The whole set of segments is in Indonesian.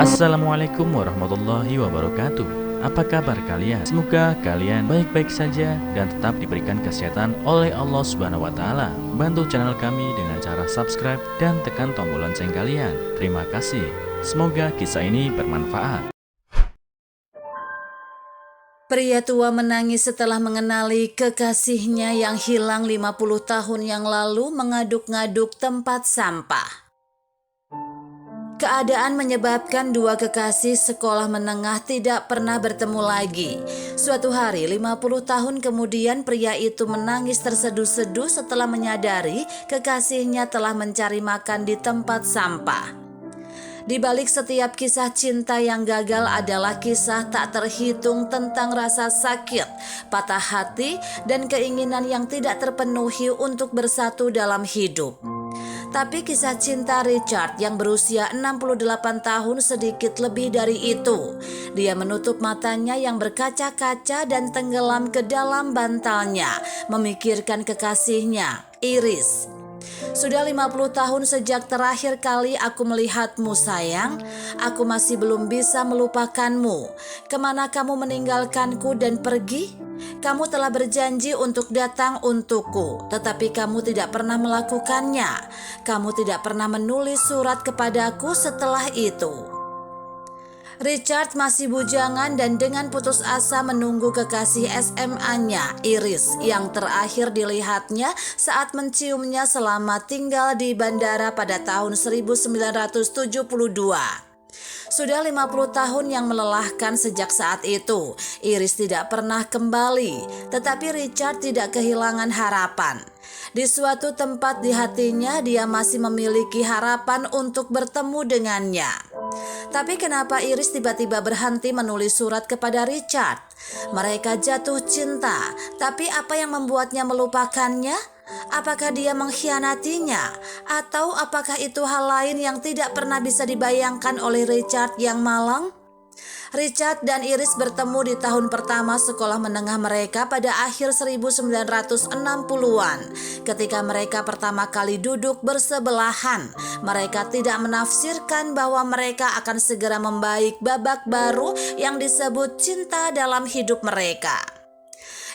Assalamualaikum warahmatullahi wabarakatuh. Apa kabar kalian? Semoga kalian baik-baik saja dan tetap diberikan kesehatan oleh Allah Subhanahu wa taala. Bantu channel kami dengan cara subscribe dan tekan tombol lonceng kalian. Terima kasih. Semoga kisah ini bermanfaat. Pria tua menangis setelah mengenali kekasihnya yang hilang 50 tahun yang lalu mengaduk-ngaduk tempat sampah. Keadaan menyebabkan dua kekasih sekolah menengah tidak pernah bertemu lagi. Suatu hari 50 tahun kemudian pria itu menangis terseduh-seduh setelah menyadari kekasihnya telah mencari makan di tempat sampah. Di balik setiap kisah cinta yang gagal adalah kisah tak terhitung tentang rasa sakit, patah hati, dan keinginan yang tidak terpenuhi untuk bersatu dalam hidup. Tapi kisah cinta Richard yang berusia 68 tahun sedikit lebih dari itu. Dia menutup matanya yang berkaca-kaca dan tenggelam ke dalam bantalnya, memikirkan kekasihnya, Iris. Sudah 50 tahun sejak terakhir kali aku melihatmu sayang. Aku masih belum bisa melupakanmu. Kemana kamu meninggalkanku dan pergi? Kamu telah berjanji untuk datang untukku, tetapi kamu tidak pernah melakukannya. Kamu tidak pernah menulis surat kepadaku setelah itu. Richard masih bujangan dan dengan putus asa menunggu kekasih SMA-nya, Iris, yang terakhir dilihatnya saat menciumnya selama tinggal di bandara pada tahun 1972. Sudah 50 tahun yang melelahkan sejak saat itu. Iris tidak pernah kembali, tetapi Richard tidak kehilangan harapan. Di suatu tempat di hatinya dia masih memiliki harapan untuk bertemu dengannya. Tapi kenapa Iris tiba-tiba berhenti menulis surat kepada Richard? Mereka jatuh cinta, tapi apa yang membuatnya melupakannya? Apakah dia mengkhianatinya? Atau apakah itu hal lain yang tidak pernah bisa dibayangkan oleh Richard yang malang? Richard dan Iris bertemu di tahun pertama sekolah menengah mereka pada akhir 1960-an. Ketika mereka pertama kali duduk bersebelahan, mereka tidak menafsirkan bahwa mereka akan segera membaik babak baru yang disebut cinta dalam hidup mereka.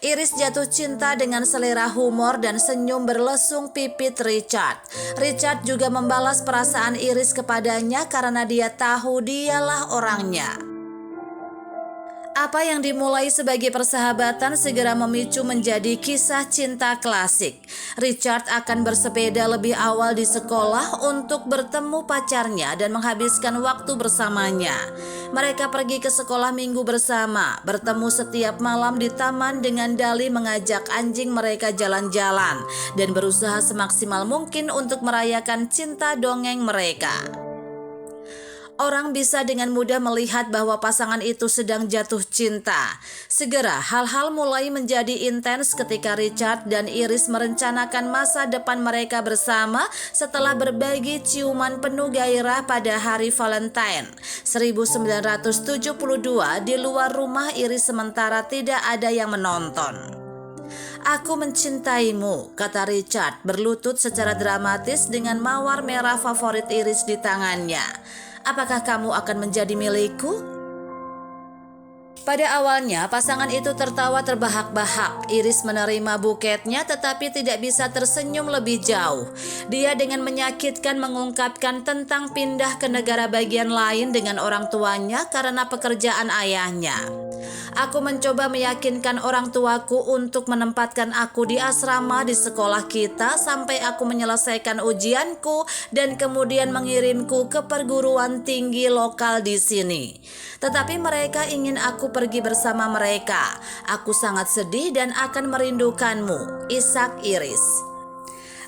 Iris jatuh cinta dengan selera humor dan senyum berlesung pipit Richard. Richard juga membalas perasaan Iris kepadanya karena dia tahu dialah orangnya. Apa yang dimulai sebagai persahabatan segera memicu menjadi kisah cinta klasik. Richard akan bersepeda lebih awal di sekolah untuk bertemu pacarnya dan menghabiskan waktu bersamanya. Mereka pergi ke sekolah minggu bersama, bertemu setiap malam di taman dengan dalih mengajak anjing mereka jalan-jalan dan berusaha semaksimal mungkin untuk merayakan cinta dongeng mereka. Orang bisa dengan mudah melihat bahwa pasangan itu sedang jatuh cinta. Segera hal-hal mulai menjadi intens ketika Richard dan Iris merencanakan masa depan mereka bersama setelah berbagi ciuman penuh gairah pada hari Valentine 1972 di luar rumah Iris sementara tidak ada yang menonton. "Aku mencintaimu," kata Richard berlutut secara dramatis dengan mawar merah favorit Iris di tangannya. "Apakah kamu akan menjadi milikku?" Pada awalnya pasangan itu tertawa terbahak-bahak. Iris menerima buketnya tetapi tidak bisa tersenyum lebih jauh. Dia dengan menyakitkan mengungkapkan tentang pindah ke negara bagian lain dengan orang tuanya karena pekerjaan ayahnya. "Aku mencoba meyakinkan orang tuaku untuk menempatkan aku di asrama di sekolah kita sampai aku menyelesaikan ujianku dan kemudian mengirimku ke perguruan tinggi lokal di sini. Tetapi mereka ingin aku pergi bersama mereka. Aku sangat sedih dan akan merindukanmu." Isak Iris.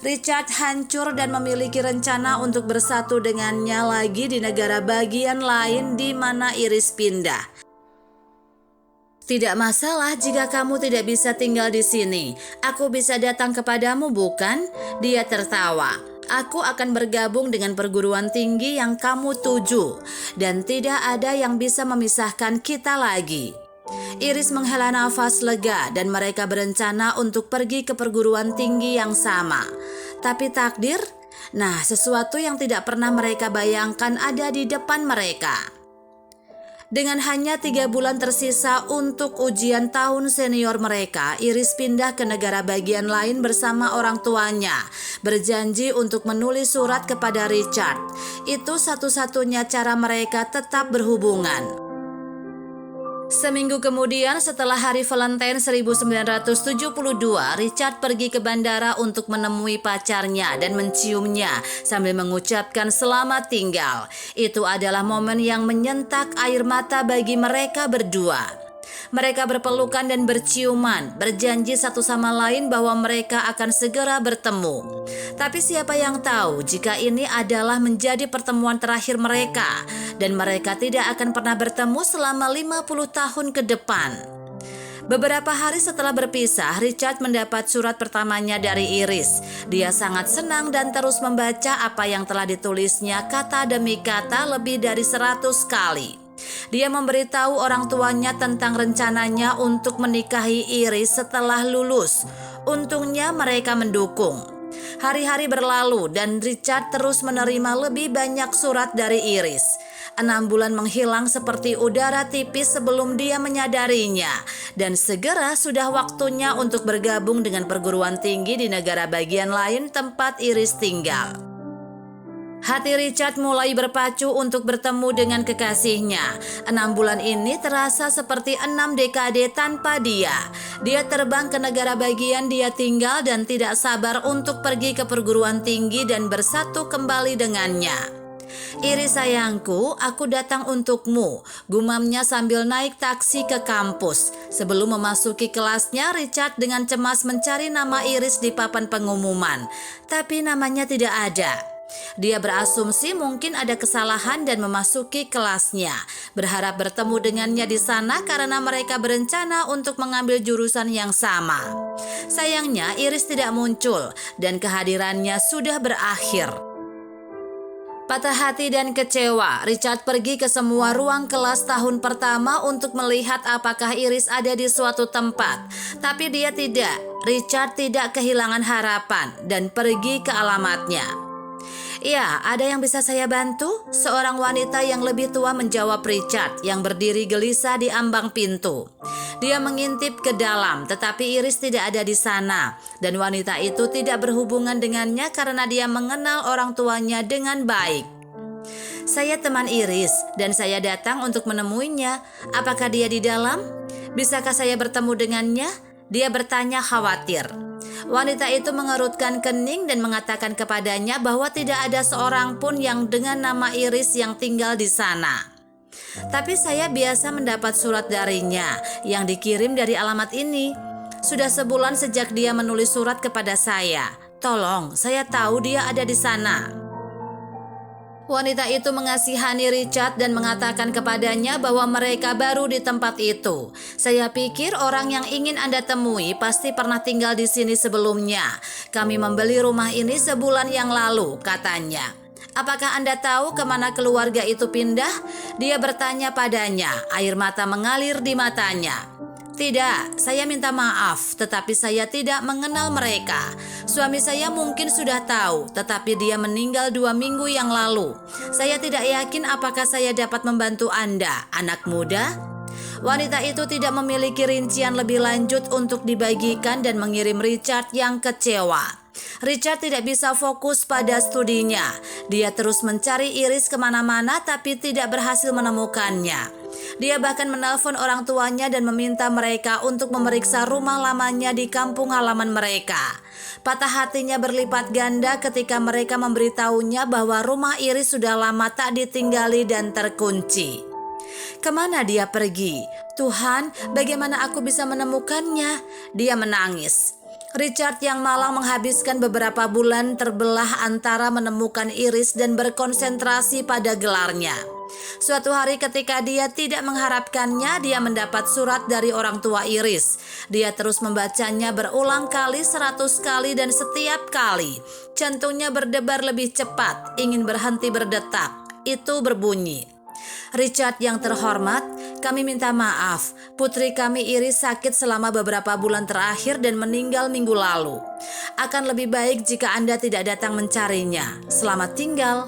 Richard hancur dan memiliki rencana untuk bersatu dengannya lagi di negara bagian lain di mana Iris pindah. "Tidak masalah jika kamu tidak bisa tinggal di sini. Aku bisa datang kepadamu, bukan?" Dia tertawa. "Aku akan bergabung dengan perguruan tinggi yang kamu tuju, dan tidak ada yang bisa memisahkan kita lagi." Iris menghela nafas lega dan mereka berencana untuk pergi ke perguruan tinggi yang sama. Tapi takdir, sesuatu yang tidak pernah mereka bayangkan ada di depan mereka. Dengan hanya 3 bulan tersisa untuk ujian tahun senior mereka, Iris pindah ke negara bagian lain bersama orang tuanya, berjanji untuk menulis surat kepada Richard. Itu satu-satunya cara mereka tetap berhubungan. Seminggu kemudian setelah hari Valentine 1972, Richard pergi ke bandara untuk menemui pacarnya dan menciumnya sambil mengucapkan selamat tinggal. Itu adalah momen yang menyentak air mata bagi mereka berdua. Mereka berpelukan dan berciuman, berjanji satu sama lain bahwa mereka akan segera bertemu. Tapi siapa yang tahu jika ini adalah menjadi pertemuan terakhir mereka, dan mereka tidak akan pernah bertemu selama 50 tahun ke depan. Beberapa hari setelah berpisah, Richard mendapat surat pertamanya dari Iris. Dia sangat senang dan terus membaca apa yang telah ditulisnya kata demi kata lebih dari 100 kali. Dia memberitahu orang tuanya tentang rencananya untuk menikahi Iris setelah lulus. Untungnya mereka mendukung. Hari-hari berlalu dan Richard terus menerima lebih banyak surat dari Iris. 6 bulan menghilang seperti udara tipis sebelum dia menyadarinya. Dan segera sudah waktunya untuk bergabung dengan perguruan tinggi di negara bagian lain tempat Iris tinggal. Hati Richard mulai berpacu untuk bertemu dengan kekasihnya. 6 bulan ini terasa seperti 6 dekade tanpa dia. Dia terbang ke negara bagian dia tinggal dan tidak sabar untuk pergi ke perguruan tinggi dan bersatu kembali dengannya. Iris sayangku, aku datang untukmu, gumamnya sambil naik taksi ke kampus. Sebelum memasuki kelasnya, Richard dengan cemas mencari nama Iris di papan pengumuman. Tapi namanya tidak ada. Dia berasumsi mungkin ada kesalahan dan memasuki kelasnya, berharap bertemu dengannya di sana karena mereka berencana untuk mengambil jurusan yang sama. Sayangnya Iris tidak muncul dan kehadirannya sudah berakhir. Patah hati dan kecewa, Richard pergi ke semua ruang kelas tahun pertama untuk melihat apakah Iris ada di suatu tempat. Tapi dia tidak. Richard tidak kehilangan harapan dan pergi ke alamatnya. Ya, ada yang bisa saya bantu? Seorang wanita yang lebih tua menjawab Richard yang berdiri gelisah di ambang pintu. Dia mengintip ke dalam, tetapi Iris tidak ada di sana. Dan wanita itu tidak berhubungan dengannya karena dia mengenal orang tuanya dengan baik. Saya teman Iris dan saya datang untuk menemuinya. Apakah dia di dalam? Bisakah saya bertemu dengannya? Dia bertanya khawatir. Wanita itu mengerutkan kening dan mengatakan kepadanya bahwa tidak ada seorang pun yang dengan nama Iris yang tinggal di sana. Tapi saya biasa mendapat surat darinya yang dikirim dari alamat ini. Sudah sebulan sejak dia menulis surat kepada saya. Tolong, saya tahu dia ada di sana. Wanita itu mengasihani Richard dan mengatakan kepadanya bahwa mereka baru di tempat itu. Saya pikir orang yang ingin Anda temui pasti pernah tinggal di sini sebelumnya. Kami membeli rumah ini sebulan yang lalu, katanya. Apakah Anda tahu kemana keluarga itu pindah? Dia bertanya padanya, air mata mengalir di matanya. Tidak, saya minta maaf, tetapi saya tidak mengenal mereka. Suami saya mungkin sudah tahu, tetapi dia meninggal 2 minggu yang lalu. Saya tidak yakin apakah saya dapat membantu Anda, anak muda. Wanita itu tidak memiliki rincian lebih lanjut untuk dibagikan dan mengirim Richard yang kecewa. Richard tidak bisa fokus pada studinya. Dia terus mencari Iris kemana-mana tapi tidak berhasil menemukannya. Dia bahkan menelpon orang tuanya dan meminta mereka untuk memeriksa rumah lamanya di kampung halaman mereka. Patah hatinya berlipat ganda ketika mereka memberitahunya bahwa rumah Iris sudah lama tak ditinggali dan terkunci. Kemana dia pergi? Tuhan, bagaimana aku bisa menemukannya? Dia menangis. Richard yang malang menghabiskan beberapa bulan terbelah antara menemukan Iris dan berkonsentrasi pada gelarnya. Suatu hari ketika dia tidak mengharapkannya, dia mendapat surat dari orang tua Iris. Dia terus membacanya berulang kali, 100 kali, dan setiap kali jantungnya berdebar lebih cepat, ingin berhenti berdetak. Itu berbunyi, Richard yang terhormat, kami minta maaf. Putri kami Iris sakit selama beberapa bulan terakhir dan meninggal minggu lalu. Akan lebih baik jika Anda tidak datang mencarinya. Selamat tinggal.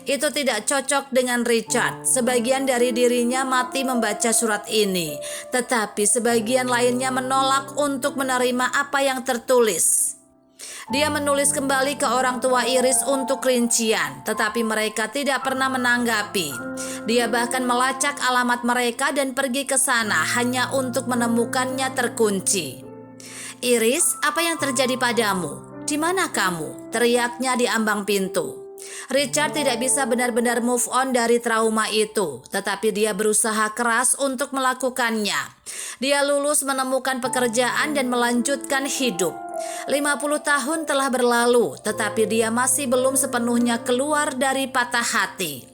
Itu tidak cocok dengan Richard. Sebagian dari dirinya mati membaca surat ini, tetapi sebagian lainnya menolak untuk menerima apa yang tertulis. Dia menulis kembali ke orang tua Iris untuk rincian, tetapi mereka tidak pernah menanggapi. Dia bahkan melacak alamat mereka dan pergi ke sana hanya untuk menemukannya terkunci. "Iris, apa yang terjadi padamu? Di mana kamu?" teriaknya di ambang pintu. Richard tidak bisa benar-benar move on dari trauma itu, tetapi dia berusaha keras untuk melakukannya. Dia lulus, menemukan pekerjaan dan melanjutkan hidup. 50 tahun telah berlalu, tetapi dia masih belum sepenuhnya keluar dari patah hati.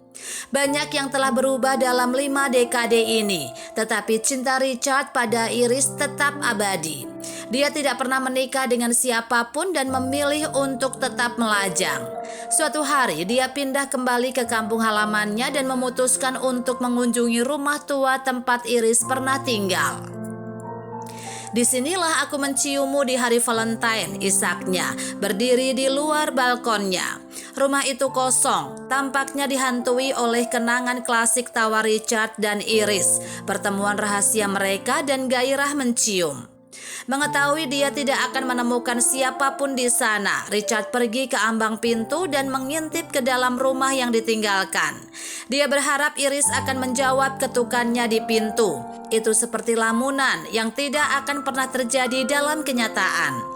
Banyak yang telah berubah dalam 5 dekade ini, tetapi cinta Richard pada Iris tetap abadi. Dia tidak pernah menikah dengan siapapun dan memilih untuk tetap melajang. Suatu hari dia pindah kembali ke kampung halamannya dan memutuskan untuk mengunjungi rumah tua tempat Iris pernah tinggal. "Disinilah aku menciummu di hari Valentine," isaknya, berdiri di luar balkonnya. Rumah itu kosong, tampaknya dihantui oleh kenangan klasik tawa Richard dan Iris, pertemuan rahasia mereka dan gairah mencium. Mengetahui dia tidak akan menemukan siapapun di sana, Richard pergi ke ambang pintu dan mengintip ke dalam rumah yang ditinggalkan. Dia berharap Iris akan menjawab ketukannya di pintu. Itu seperti lamunan yang tidak akan pernah terjadi dalam kenyataan.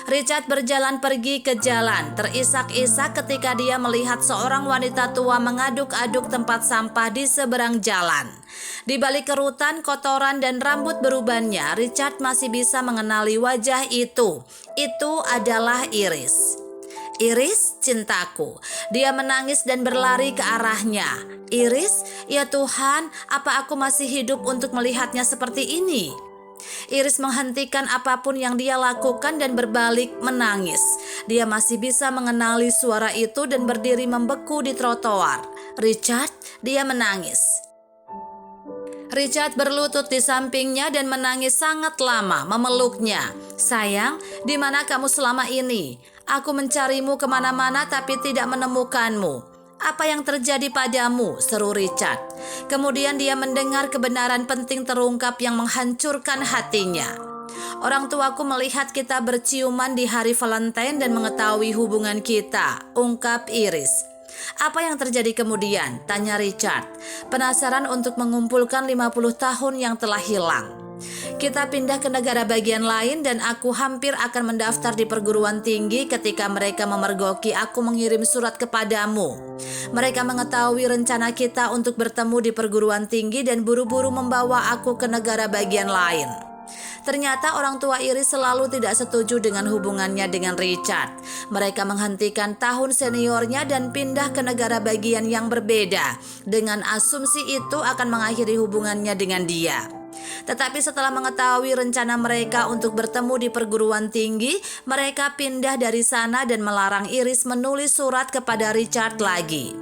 Richard berjalan pergi ke jalan, terisak-isak ketika dia melihat seorang wanita tua mengaduk-aduk tempat sampah di seberang jalan. Di balik kerutan, kotoran, dan rambut berubannya, Richard masih bisa mengenali wajah itu. Itu adalah Iris. "Iris, cintaku." Dia menangis dan berlari ke arahnya. "Iris, ya Tuhan, apa aku masih hidup untuk melihatnya seperti ini?" Iris menghentikan apapun yang dia lakukan dan berbalik menangis. Dia masih bisa mengenali suara itu dan berdiri membeku di trotoar. "Richard," dia menangis. Richard berlutut di sampingnya dan menangis sangat lama, memeluknya. "Sayang, di mana kamu selama ini? Aku mencarimu kemana-mana tapi tidak menemukanmu. Apa yang terjadi padamu?" seru Richard. Kemudian dia mendengar kebenaran penting terungkap yang menghancurkan hatinya. "Orang tuaku melihat kita berciuman di hari Valentine dan mengetahui hubungan kita," ungkap Iris. "Apa yang terjadi kemudian?" tanya Richard, penasaran untuk mengumpulkan 50 tahun yang telah hilang. "Kita pindah ke negara bagian lain dan aku hampir akan mendaftar di perguruan tinggi ketika mereka memergoki aku mengirim surat kepadamu. Mereka mengetahui rencana kita untuk bertemu di perguruan tinggi dan buru-buru membawa aku ke negara bagian lain." Ternyata orang tua Iris selalu tidak setuju dengan hubungannya dengan Richard. Mereka menghentikan tahun seniornya dan pindah ke negara bagian yang berbeda, dengan asumsi itu akan mengakhiri hubungannya dengan dia. Tetapi setelah mengetahui rencana mereka untuk bertemu di perguruan tinggi, mereka pindah dari sana dan melarang Iris menulis surat kepada Richard lagi.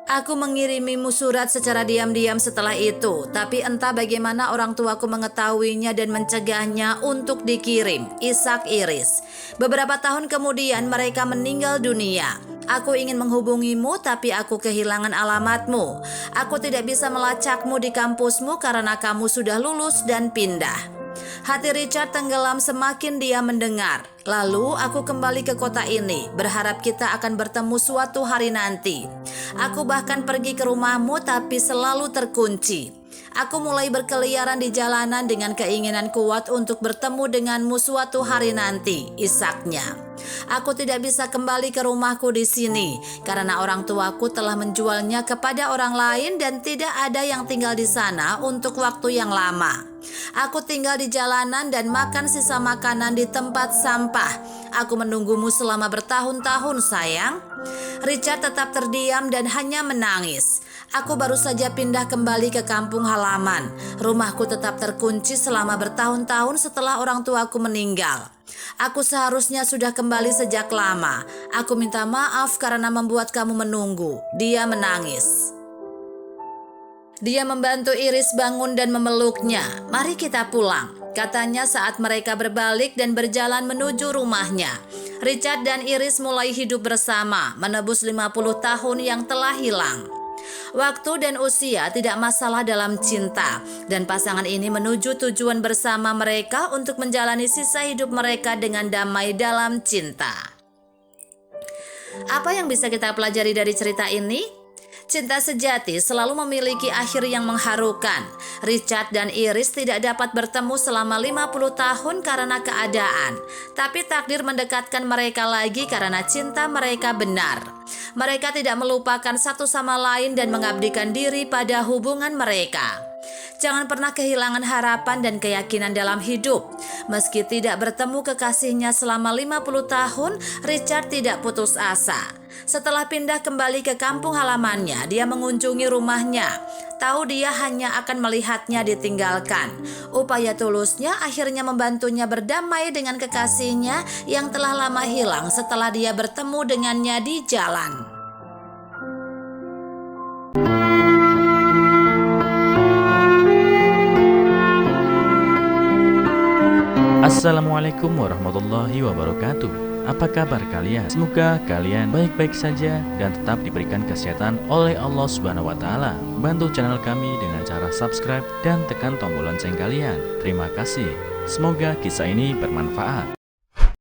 "Aku mengirimimu surat secara diam-diam setelah itu, tapi entah bagaimana orang tuaku mengetahuinya dan mencegahnya untuk dikirim," isak Iris. "Beberapa tahun kemudian mereka meninggal dunia. Aku ingin menghubungimu tapi aku kehilangan alamatmu. Aku tidak bisa melacakmu di kampusmu karena kamu sudah lulus dan pindah." Hati Richard tenggelam semakin dia mendengar. "Lalu aku kembali ke kota ini, berharap kita akan bertemu suatu hari nanti. Aku bahkan pergi ke rumahmu tapi selalu terkunci. Aku mulai berkeliaran di jalanan dengan keinginan kuat untuk bertemu denganmu suatu hari nanti," isaknya. "Aku tidak bisa kembali ke rumahku di sini karena orang tuaku telah menjualnya kepada orang lain dan tidak ada yang tinggal di sana untuk waktu yang lama. Aku tinggal di jalanan dan makan sisa makanan di tempat sampah. Aku menunggumu selama bertahun-tahun, sayang." Richard tetap terdiam dan hanya menangis. "Aku baru saja pindah kembali ke kampung halaman. Rumahku tetap terkunci selama bertahun-tahun setelah orang tuaku meninggal. Aku seharusnya sudah kembali sejak lama. Aku minta maaf karena membuat kamu menunggu." Dia menangis. Dia membantu Iris bangun dan memeluknya. "Mari kita pulang," katanya saat mereka berbalik dan berjalan menuju rumahnya. Richard dan Iris mulai hidup bersama, menebus 50 tahun yang telah hilang. Waktu dan usia tidak masalah dalam cinta, dan pasangan ini menuju tujuan bersama mereka untuk menjalani sisa hidup mereka dengan damai dalam cinta. Apa yang bisa kita pelajari dari cerita ini? Cinta sejati selalu memiliki akhir yang mengharukan. Richard dan Iris tidak dapat bertemu selama 50 tahun karena keadaan, tapi takdir mendekatkan mereka lagi karena cinta mereka benar. Mereka tidak melupakan satu sama lain dan mengabdikan diri pada hubungan mereka. Jangan pernah kehilangan harapan dan keyakinan dalam hidup. Meski tidak bertemu kekasihnya selama 50 tahun, Richard tidak putus asa. Setelah pindah kembali ke kampung halamannya, dia mengunjungi rumahnya. Tahu dia hanya akan melihatnya ditinggalkan. Upaya tulusnya akhirnya membantunya berdamai dengan kekasihnya yang telah lama hilang setelah dia bertemu dengannya di jalan. Assalamualaikum warahmatullahi wabarakatuh. Apa kabar kalian? Semoga kalian baik-baik saja dan tetap diberikan kesehatan oleh Allah Subhanahu wa taala. Bantu channel kami dengan cara subscribe dan tekan tombol lonceng kalian. Terima kasih. Semoga kisah ini bermanfaat.